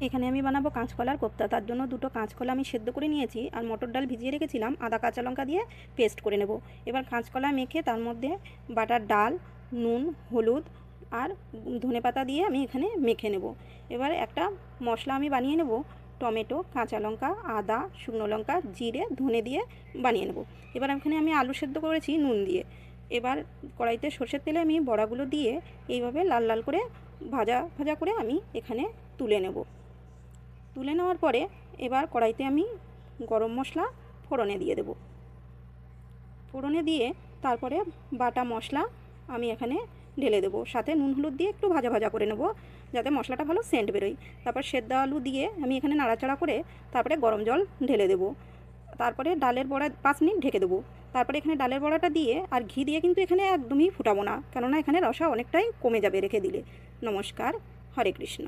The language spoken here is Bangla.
এখানে আমি বানাবো কাঁচকলার কোপ্তা। তার জন্য দুটো কাঁচকলা আমি সেদ্ধ করে নিয়েছি আর মটর ডাল ভিজিয়ে রেখেছিলাম, আদা কাঁচা লঙ্কা দিয়ে পেস্ট করে নেব। এবার কাঁচকলা মেখে তার মধ্যে বাটার ডাল, নুন, হলুদ আর ধনেপাতা দিয়ে আমি এখানে মেখে নেব। এবার একটা মশলা আমি বানিয়ে নেব, টমেটো, কাঁচা লঙ্কা, আদা, শুকনো লঙ্কা, জিরে, ধনে দিয়ে বানিয়ে নেব। এবার এখানে আমি আলু সেদ্ধ করেছি নুন দিয়ে। এবার কড়াইতে সর্ষের তেলে আমি বড়াগুলো দিয়ে এইভাবে লাল লাল করে ভাজা ভাজা করে আমি এখানে তুলে নেব। তুলে নেওয়ার পরে এবার কড়াইতে আমি গরম মশলা ফোড়নে দিয়ে দেব। ফোড়নে দিয়ে তারপরে বাটা মশলা আমি এখানে ঢেলে দেবো, সাথে নুন হলুদ দিয়ে একটু ভাজা ভাজা করে নেব যাতে মশলাটা ভালো সেন্ট বেরোয়। তারপর সেদ্ধ আলু দিয়ে আমি এখানে নাড়াচাড়া করে তারপরে গরম জল ঢেলে দেবো। তারপরে ডালের বড়া 5 মিনিট ঢেকে দেবো। তারপরে এখানে ডালের বড়াটা দিয়ে আর ঘি দিয়ে কিন্তু এখানে একদমই ফুটাবো না, কেননা এখানে রসা অনেকটাই কমে যাবে রেখে দিলে। নমস্কার, হরে কৃষ্ণ।